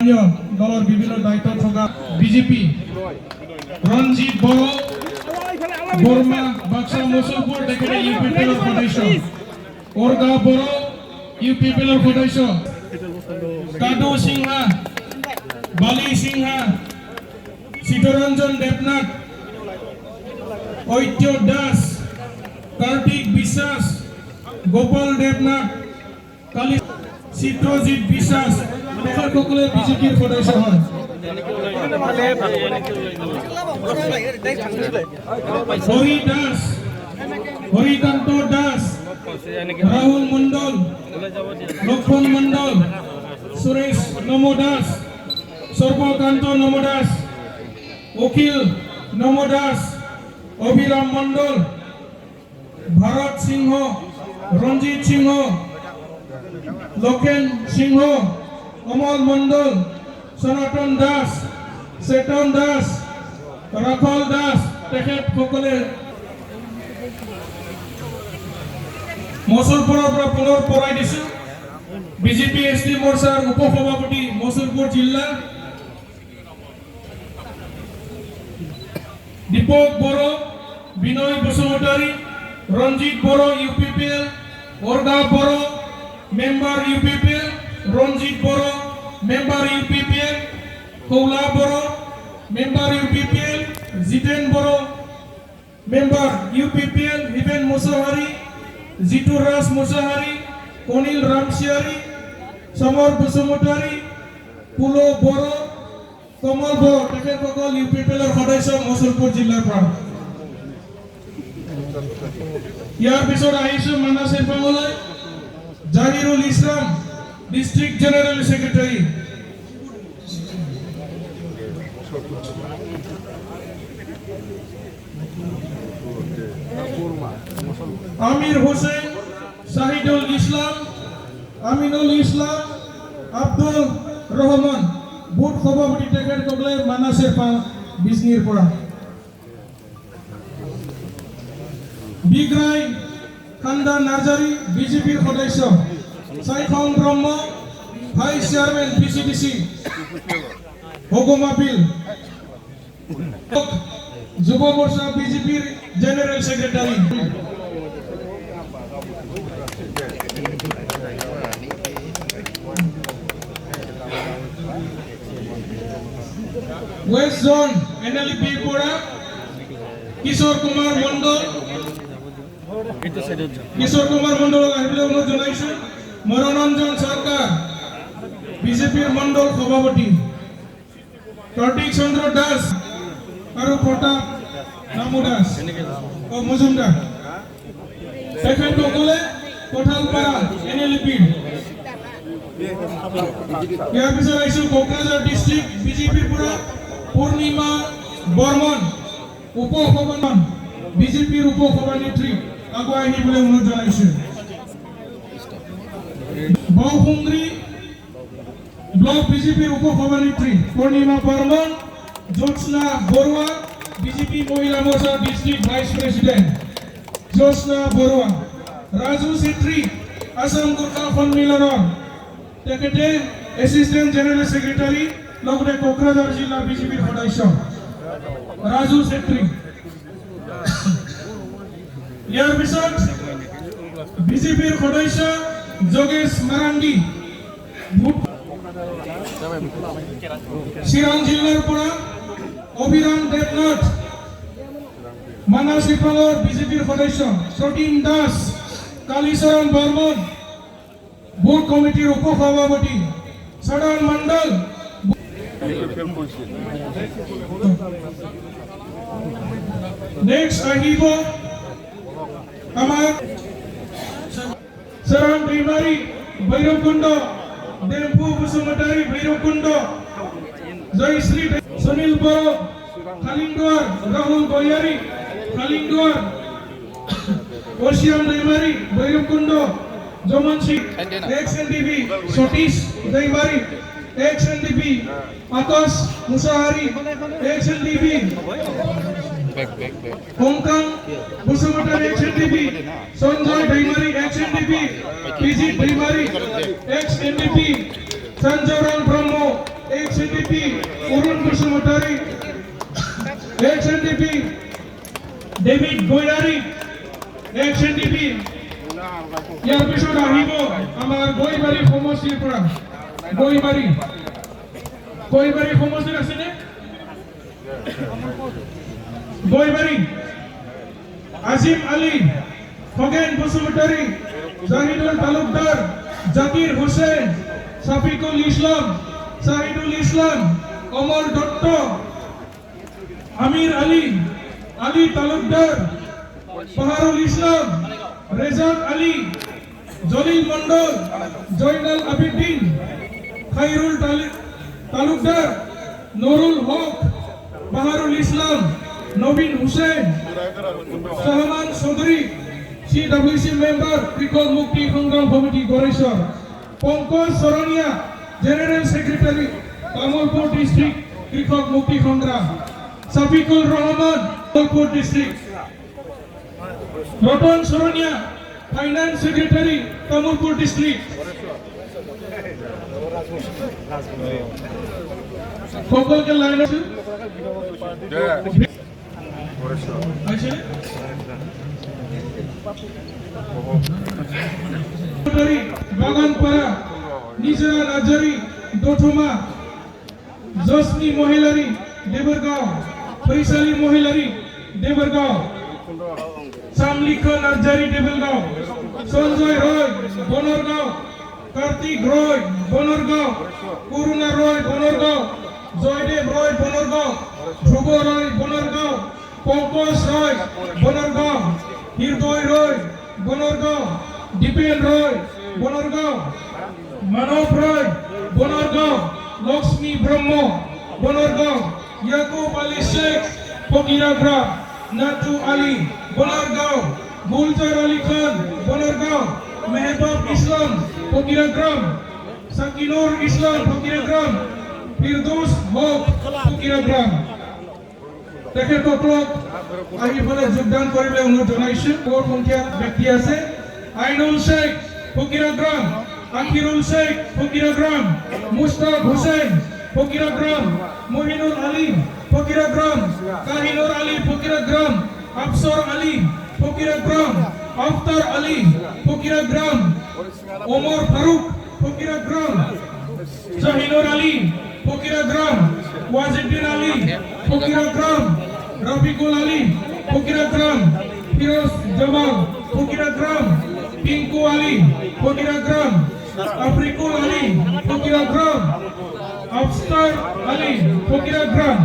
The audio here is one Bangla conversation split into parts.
अन्य दलर विभिन्न दायित्व থকা বিজেপি रंजीत बड़ो बर्मा बाक्सा मुसलपुर तेखेते ইউপিপিএলৰ সদস্য ओरगा बड़ो ইউপিপিএলৰ সদস্য कादू सिंहा बाली सिंहा चित्तरंजन देवनाथ ऐत्य दास कार्तिक विश्वास गोपाल देवनाथ काली चित्रजित विश्वास তেখেতসকলে বিজেপিৰ সদস্য হয় হরি দাস হরিকান্ত দাস রাহুল মন্ডল লক্ষণ মন্ডল সুরেশ নমো দাস সর্বকান্ত নমো দাস অখিল নমো দাস অভিরাম মন্ডল ভারত সিংহ রঞ্জিত সিংহ লোকেন সিংহ অমল মন্ডল সনাতন দাস চেতন দাস রাখল দাস তেখেতসকলে মসুলপুৰৰ পৰা পুনৰ পৰাই দিছো বিজেপি এছটি মোৰ্চাৰ উপসভাপতি মসুলপুৰ জিলা দীপক বড়ো বিনয় বসুমতাৰী ৰঞ্জিত বড়ো ইউপিপিএল ওরগা বড়ো মেম্বার ইউপিপিএল রঞ্জিত বড়ো মেম্বার ইউপিপিএল কৌলা বড়ো মেম্বার ইউপিপিএল জিতেন বড়ো মেম্বার ইউপিপিএল হিবেন মুসাহারি জিতুর রাস মুসাহারি অনিল রামশিয়ারি সমর বসুমতাৰী পুলো বড়ো কমল বড়ো তেখেতসকল ইউপিপিএলৰ সদস্য মসুলপুৰ জিলাৰ পৰা ইয়াৰ পিছত আহিছো মানাস এফাঙলৈ Jahirul Islam district general secretary Amir Hossain Shahidul Islam Aminul Islam Abdul Rahman booth সভাপতি তেখেতসকলে মানাসের বিজনিৰ পৰা বিগ্রাই খান্দা নার্জারি বিজেপির সদস্য সাইখন ব্রহ্ম ভাইস চেয়ারম্যান পিসিডিসি হগমাপিল যুব মোর্চা বিজেপির general secretary West zone NLP পৰা কিশোর কুমার মন্ডল কিশোর কুমার মন্ডলক আহিবলৈ অনুৰোধ জনাইছো মনোৰঞ্জন সরকার বিজেপির মন্ডল সভাপতি কার্তিক চন্দ্র দাস আৰু প্রতাপ নামু দাস ও মজুমদার তেখেতসকলে কঠালপাৰা এনএলপিৰ ইয়াৰ পিছত আহিছো কোকৰাঝাৰ ডিস্ট্রিক্ট বিজেপিৰ পৰা পূৰ্ণিমা বৰ্মন উপসভাপতি বিজেপিৰ উপসভানেত্ৰী আগুৱাই আহিবলৈ অনুৰোধ জনাইছো বাউসুংদ্রি ব্লক বিজেপির উপসভানেত্রী পূর্ণিমা বর্মন জ্যোৎস্না বড়ুয়া বিজেপি মহিলা মোর্চা ডিস্ট্রিক্ট ভাইস প্রেসিডেন্ট জ্যোৎস্না বড়ুয়া রাজু ছেত্ৰী আসাম গোর্খা সন্মিলনৰ তেখেতে এসিস্ট্যান্ট জেনারেল সেক্রেটারি লগতে কোকৰাঝাৰ জিলা বিজেপিৰ সদস্য রাজু ছেত্ৰী ইয়াৰ পিছত বিজেপিৰ সদস্য যোগেশ মারান্ডি চিৰাং জিলাৰ পৰা অভিৰাম দেৱনাথ মানাস ইফাঙৰ বিজেপিৰ সদস্য সতীন দাস কালীচৰণ বৰ্মন বুথ কমিটিৰ উপসভাপতি সদন মণ্ডল নেক্সট আহিব আমাৰ Serang Primari, Bhairabkundo, Dempu Basumatari, Bhairabkundo, Joysri, Sunil Boro, Kalingdwar, Rahul Goyari, Kalingdwar, Oshiam Daimari, Bhairabkundo, Jomanshi, ex-NDP, Sotish Daimari, ex-NDP, Akas Musahari, ex-NDP, Hongkong, Busumatan ex-NDP, Sanjay Daimari ex-NDP, PG Daimari ex-NDP, Sanjaran Brahmo ex-NDP Urun Bosumotari, ex-NDP David Goyari, ex-NDP ইয়াৰ পিছত আহিব আমাৰ গৈবাৰী সমষ্টিৰ পৰা গৈবাৰী সমষ্টিৰ আছেনে Goibari Azim Ali Khagen Basumatary Jahidul Talukdar Zakir Hussain Safikul Islam Shahidul Islam Amar Dutta Amir Ali Ali Talukdar Paharul Islam Rezak Ali Jalil Mandal Joynal Abiddin Khairul Talukdar Nurul Haque Baharul Islam Nabin Hussain Sahman Chowdhury CWC member Krishak Mukti Sangram committee Goreswar Pankaj Sarania general secretary Tamulpur district Krishak Mukti Sangram Safikul Rahman Tamulpur district Ratan Sarania finance secretary Tamulpur district সকলকে লাইন আছে বাগানপাড়া নিজরা নাজারি দোঠমা জসমি মহিলারি দেবরগাঁও ফৈসালি মহিলারি দেবরগাঁও সামলিকা নার্জারি দেবরগাঁও সঞ্জয় রয় বনরগাঁও কার্তিক রয় বনরগাঁও করুণা রয় বনরগাঁও জয়দেব রয় বনরগাঁও ধ্রুব রয় বনরগাঁও পঙ্কজ রয় বনরগাঁও হৃদয় রয় বনরগাঁও দীপেন রয় বনরগাঁও মানব রয় বনরগাঁও লক্ষ্মী ব্রহ্ম বনরগাঁও ইয়াকুব আলী শেখ ফকিরাগ্রাম নাটু আলী বনরগাঁও গুলজার আলী খান বনরগাঁও মেহবাব ইসলাম ফকিরাগ্রাম সাকিনুর ইসলাম ফকিরাগ্রাম ফিরদৌস হক ফকিরাগ্রাম তেখেতসকলক আহি পেলাই যোগদান কৰিবলৈ অনুৰোধ জনাইছো বৰ সংখ্যাত ব্যক্তি আছে আইনুল শেখ ফকিরাগ্রাম আখিরুল শেখ ফকিরাগ্রাম মুস্তাক হোসেন ফকিরাগ্রাম মহিনুল আলী ফকিরাগ্রাম কাহিনুর আলী ফকিরাগ্রাম আফসর আলী ফকিরাগ্রাম আফতার আলী ফকিরাগ্রাম ওমর ফারুক ফকিরাগ্রাম জাহিনুর আলী ফকিরাগ্রাম ওয়াজিউদ্দিন আলী ফকিরাগ্রাম রফিকুল আলী ফকিরাগ্রাম ফিরোজ জামাল ফকিরাগ্রাম টিঙ্কু আলী ফকিরাগ্রাম আফরিকুল আলী ফকিরাগ্রাম আফসার আলী ফকিরাগ্রাম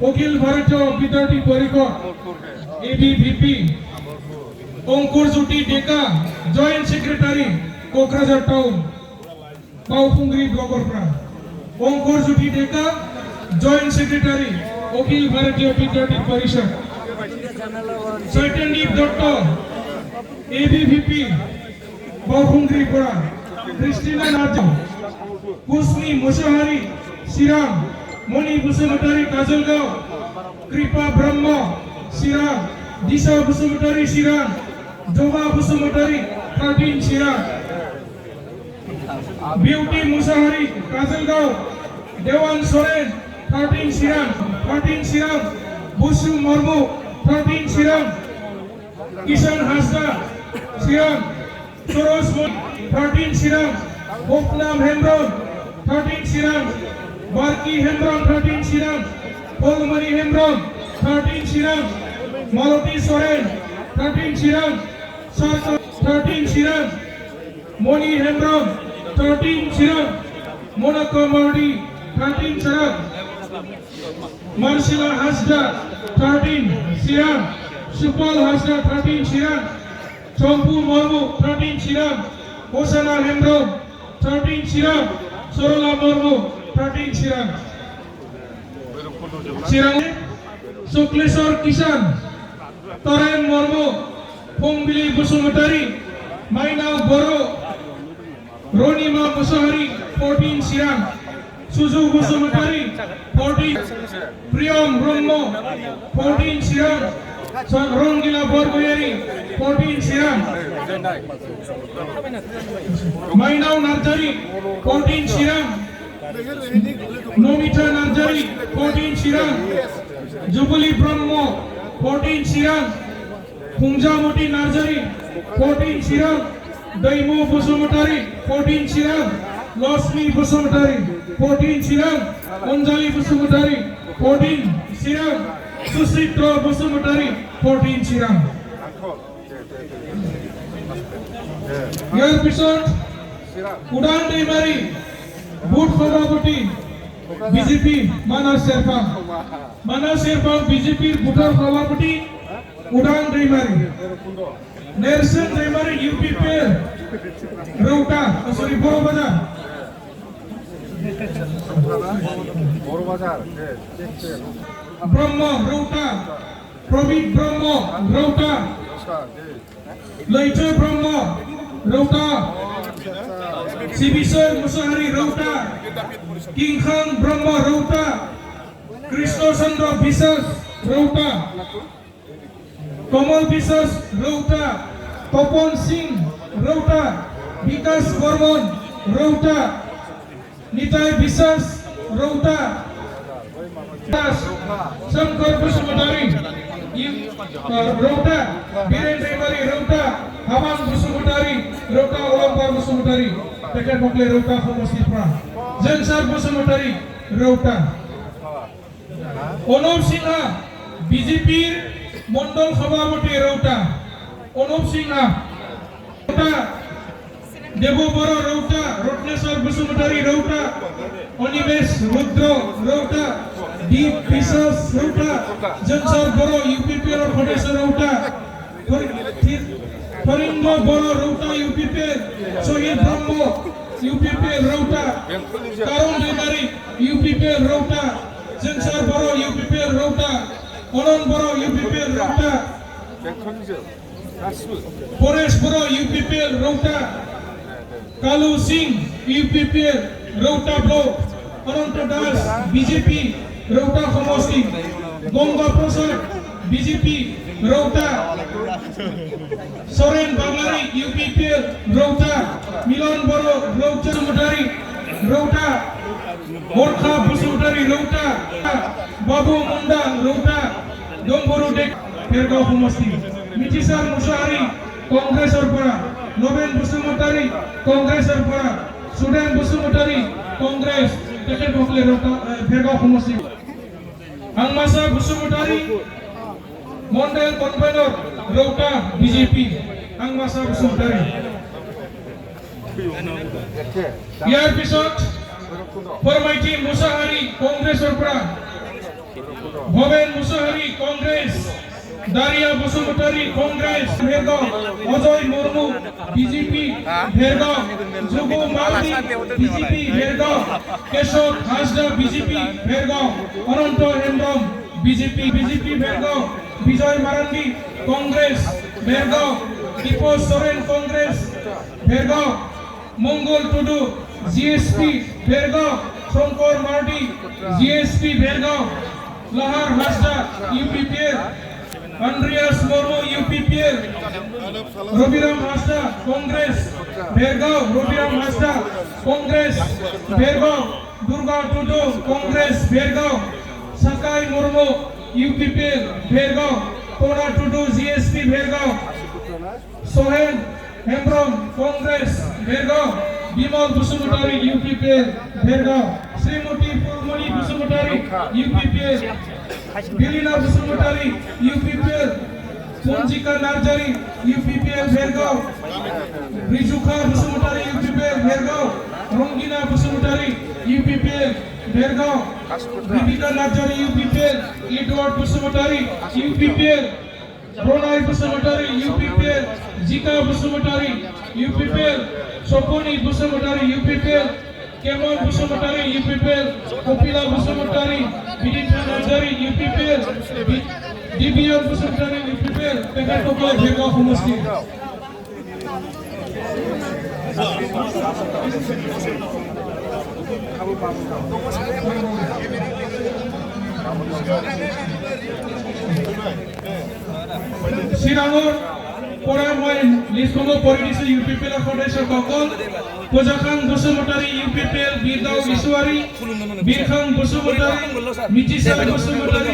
অখিল ভারতীয় বিদ্যার্থী পরিষদ ABVP অঙ্কুর জ্যোতি ডেকা জয়েন্ট সেক্রেটারি কোকরাঝার টাউন বাউফুংরি ব্লকের পৰা অঙ্কুর জ্যোতি ডেকা জয়েন্ট সেক্রেটারি অখিল ভারতীয় বিদ্যার্থী পরিষদ চৈতন্যদীপ দত্ত ABVP বাউফুংরি পৰা ক্রিস্টিনা নার্জা কুসমি মুসাহারি সিরাম মণি বসুমতারি কাজলগাঁও কৃপা ব্রহ্ম সিরাম দিশা বসুমতারি সিরাম জোবা বসুমতারি 13 সিরাম বিউটি মুসাহারি কাজলগাঁও দেওয়ান সোরেন 13 সিরাম বসু মর্মু 13 সিরাম কিষান হাসদা সিরাম সরোজ 13 সিরাম গোপনাম হেমব্রম 13 সিরাম বারকি হেমব্রম 13 সিরাম ফলমারি হেমব্রম 13 সিরাম মালতী সোরেন 13 সিরাম সার্থক 13 সিরাম মণি হেমব্রম 13 সিরাম মোনাকো মার্ডি 13 সিরাম মার্শিলা হাসদা 13 সিরাম সুপল হাসদা 13 সিরাম চম্পু মর্মু 13 সিরাম হোসেনা হেমব্রম 13 সিরাম সরলা মর্মু 13 সিরাম শুক্লেশ্বর কিষান তরেন মর্মু ফংবিলি বসুমতারি মাইনাও বড় রনিমা মুসাহারি 14 সিরাম সুজু বসুমতারি 14 প্রিয়ম ব্রহ্ম 14 সিরাম রঙ্গিলা বরগুয়ারি 14 সিরাম মাইনাও নার্জারি 14 সিরাম Nomita Narjari, 14 Chirang, Jubilee Brahmo, 14 Chirang, Pungjamoti Narjari, 14 Chirang, Daimo Busumutari, 14 Chirang, Losmi Busumutari, 14 Chirang, Onjali Busumutari, 14 Chirang, Susitra Busumutari, 14 Chirang. Your episode, Udan Demari, Boot Fadapati, BJP, Manas Sherpa, BJP, Bhutan Fadapati, Udan Demari, Nelson Demari, UP Pair, Rauta, sorry, Boro Bazar, Brahma, Rauta, Pravit Brahma, Rauta, Later Brahma, Rauta, Sibisar Musahari Rauta, King Khan Brahma Rauta, Krishna Chandra Bisas Rauta, Kamal Bisas Rauta, Topon Singh Rauta, Vikas Bormon Rauta, Nitai Bisas Rauta, Shankar Busumutari Rauta, Biren Demari Rauta, Haman Busumutari Rauta, Olampar Busumutari, Tekan Mokle Rauta, Homosi Pra, Jansar Busumutari Rauta, Onop Singha, BJP Mondol Khabamati Rauta, Onop Singha, Rauta, Debo Boro Rauta, Rotneswar Busumutari Rauta, Onimesh Rudro Rauta, Deep Bisas Rauta, Jansar Boro UPPL Khodeswar Rauta, Faringo Boro Rauta UPPL, Sohid Brahmo UPPL Rauta, Karun Demari UPPL Rauta, Jansar Boro UPPL Rauta, Onon Boro UPPL Rauta, Poresh Boro UPPL Rauta, Kalu Singh UPPL Rauta Block, Ananta Das BJP Rauta Khomosti, Gongga Prasad BJP Rauta, Soren Baglari UPPL Rauta, Milan Boro Rauta Busumutari Rauta, Morkha Busumutari Rauta, Babu Munda Rauta, Domboru Dek Khergaon Khomosti, Mitisar Musahari Congress Orpara, Noben Busumutari Congress Orpara, Sudan Busumutari Congress, Tekan Mokle Rauta Khergaon Khomosti, Angmasa Busumutari Mondel Convenor Rauta BJP, Angmasa Busumutari. Biar Pisot, Permaiti Musahari Congress Orpara, Bhoben Musahari Congress, Daria Busumutari Congress, Khergaon, Ajoy Murmu BJP, Khergaon, Jugu Maldi BJP, Khergaon, Keshor Hasda BJP, Khergaon, Ananto Hemdom BJP, Khergaon, Bijoy Marandi Congress, Khergaon, Dipo Soren Congress, Khergaon, Mongol Tudu GSP, Khergaon, Shankar Mardi GSP, Khergaon, Lahar Hasda UPPL, Andreas Mormo UPPL, Robiram Hasda Congress, Khergaon, Robiram Hasda Congress, Khergaon, Durga Tudu Congress, Khergaon, Sakai Mormo UPPL, Khergaon, Kona Tudu GSP, Khergaon, Sohen Hembrom Congress, Khergaon, Bimal Busumutari UPPL, Khergaon, Srimati Purmani Busumutari UPPL, Bilina Busumutari UPPL, Punjika Narjari UPPL, Khergaon, Rijuka Busumutari UPPL, Khergaon, Rongina Busumutari UPPL, Khergaon, Bibika Narjari UPPL, Edward Busumutari UPPL, Ronai Busumutari UPPL, Jika Busumutari UPPL, Soponi Busumutari UPPL, Kemal Busumutari UPPL, Kopila Busumutari, Bidita Narjari UPPL, Dibian Busumutari UPPL, Tekan Mokle Khergaon Khomosti. Sirangur পরে মই লিষ্টখনো পঢ়ি দিছো ইউপিপিএল সদস্য সকল পূজাখান বসুমতাৰী ইউপিপিএল বীৰদাও বিশ্বৱাৰী বীৰখান বসুমতাৰী মিতিছাৰ বসুমতাৰী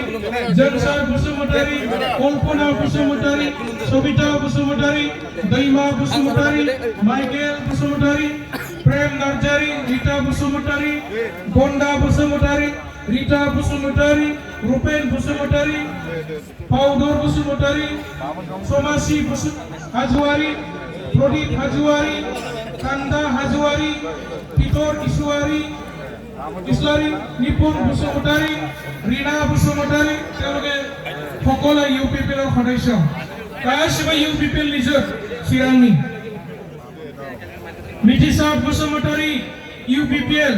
জনসাৰ বসুমতাৰী কল্পনা বসুমতাৰী সবিতা বসুমতাৰী দৈমা বসুমতাৰী মাইকেল বসুমতাৰী প্রেম নার্জারি রীতা বসুমতারি গন্ডা বসুমতারি রীতা বসুমতারি রূপেন বসুমতারি পাউডর বসুমতারি সোমাসি হাজুয়ারি প্রদীপ হাজুয়ারি কান্দা হাজুয়ারি পিতর ইসলারি নিপুণ বসুমতারি ৰীণা বসুমতারি তেওঁলোকে সকলে ইউপিপিএলৰ সদস্য গাছিবা ইউপিপিএল নিজৰ চিৰাংনি मिथिसा बसुमतारी यूपीपीएल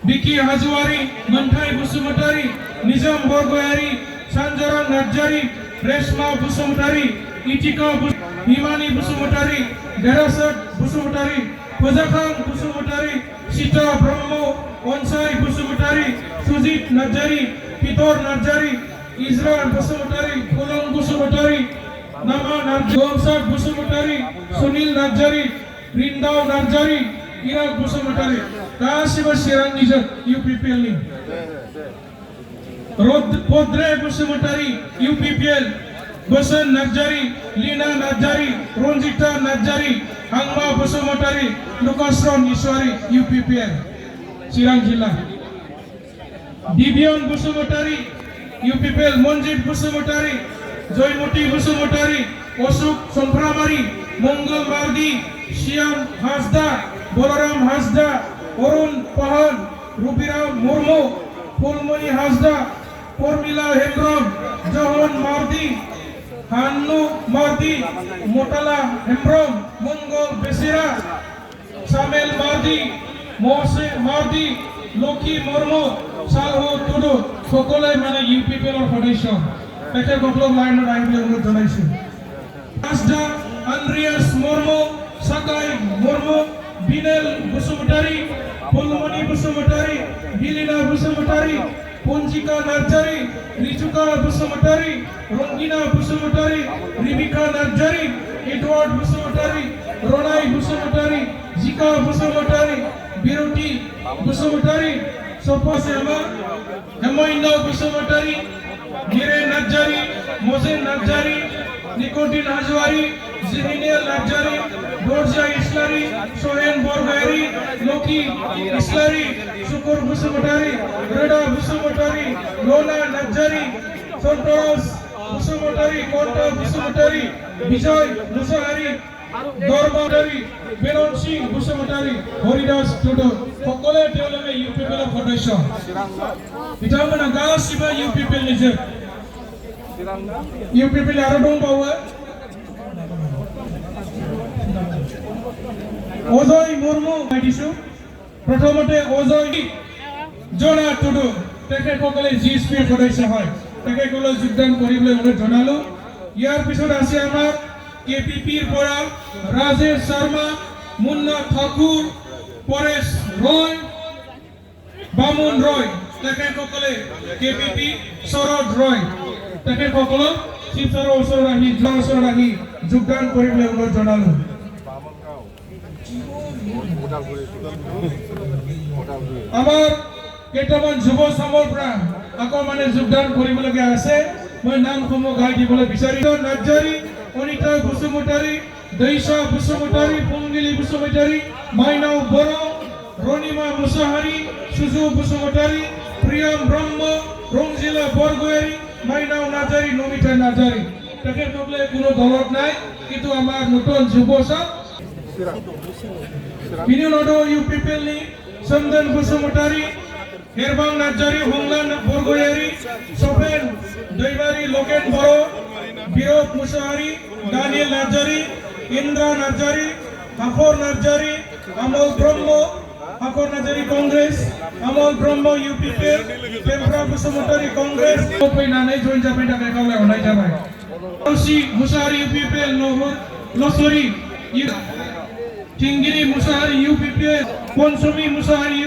बिकी हाजवारी मोन्थाय बसुमतारी निजाम बरगयारी सानजरा नार्जारी रेशमा बसुमतारी इटिका हिमानी बसुमतारी देरासत बसुमतारी फजाखान बसुमतारी सीता ब्रह्म अनसाय बसुमतारी सुजित नार्जारी पितर नार्जारी इजराइल बसुमतारी फुलं बसुमतारी नामा नार्जारी बसुमतारी सुनील नार्जारी रिंदाव नार्जारी इराक बसुमतारी गासिबो चिरां निजों इउपिपिएल नि पद्रे बसुमतारी इउपिपिएल बोसोन नार्जारी लीना नार्जारी रंजिता नार्जारी हांमा बसुमतारी लुकास्रन ईश्वरी इउपिपिएल चिरां जिल्ला दिव्यान बसुमतारी इउपिपिएल मनजित बसुमतारी जयमती बसुमतारी अशोक संफ्रामारी मंगल मार्दी श्याम हासदा बलराम हासदा अरुण पाहान रुबिराम मुर्मू फुलमणि हासदा परमिला हेम्ब्रम जहन मार्दी हान्नु मार्दी मोटाला हेम्ब्रम मंगल बेसिरा सामेल मार्दी मोसे मार्दी लकी मुर्मू सालहो टुडु सकले माने इउपिपिएলৰ সদস্য তেখেতসকলক লাইনত আহিবলৈ অনুৰোধ জনাইছো হাসদা আন্দ্রিয়াস মুর্মু সাকাই মুর্মু বিনেল বসুমতারি ফুলমণি বসুমতারি বিলিনা বসুমতারি পঞ্জিকা নার্জারি রিজুকা বসুমতারি রঙ্গিনা বসুমতারি রিবিকা নার্জারি এডওয়ার্ড বসুমতারি রনাই বসুমতারি জিকা বসুমতারি বিরতি বসুমতারি সোপাসেমা হেমৈন্য বসুমতারি নীরে নার্জারি মোজেন নার্জারি निकोटिन हाजवारी जिनिनेल नार्जारी बोरजा इस्लारी सोहेन बरगयारी लोकी इस्लारी शुकुर बसुमतारी रेडा बसुमतारी लोना नार्जारी संतोष बसुमतारी कोटा बसुमतारी विजय मुसाहारी दरबारी बेरन सिंह बसुमतारी हरिदास टुडु সকলে তেওঁলোকে ইউপিপিএলৰ সদস্য বিধানমনা গাছিবা ইউপিপিএল নিজে ইউপিপিএল আৰু দংবাवो অজয় মুর্মু দিছো প্ৰথমতে অজয় জনা টুডু তেখেতসকলে জিএসপি সদস্য হয় তেখেতসকলে যোগদান কৰিবলৈ অনুৰোধ জনালো ইয়াৰ পিছত আছে আমাৰ কেপিপিৰ পৰা ৰাজেশ শৰ্মা মুন্না ঠাকুৰ পৰেশ ৰয় বামুন ৰয় তেখেতসকলে কেপিপি শৰদ ৰয় তেখেতসকলক শিৱসাগৰৰ ওচৰত আহি যোগদান কৰিবলৈ অনুৰোধ জনালো আমাৰ কেইটামান যুৱ চামৰ পৰা আকৌ মানে যোগদান কৰিবলগীয়া আছে মই নামসমূহ গাই দিবলৈ বিচাৰিছো নাৰ্জাৰী অনিতা বসুমতাৰী দৈসা বসুমতাৰী পংগিলি বসুমতাৰী মাইনাও বড় রনিমা মুসাহারি সুজু বসুমতারি প্রিয়ম ব্রহ্ম রংজিলা বরগয়ারি মাইনাও নার্জারি নমিতা নার্জারি তেখেতসকলে কোনো দলত নাই কিন্তু আমাৰ নতুন যুৱচাম বিনিয়োগ ইউপিপিএল নি চন্দন বসুমতারি হেরবাং নার্জারি হংলা বরগয়ারি সোফেন দৈবারি লোকেন বড় বিরোধ মুসাহারি দানিয়েল নার্জারি ইন্দ্রা নার্জারি হাফর নার্জারি আমল ব্রহ্ম হাফর নার্জারি কংগ্রেস আমল ব্রহ্ম ইউপিপিএল টেম্পরা বসুমতারি কংগ্রেস फैनानै जइन जाबाय थाखाय खावलाय हरनाय जाबाय औसि मुसाहारि इउपिपिएल নহर लसरी थिंगिरि मुसाहारि इउपिपिएल पनसमी मुसाहारि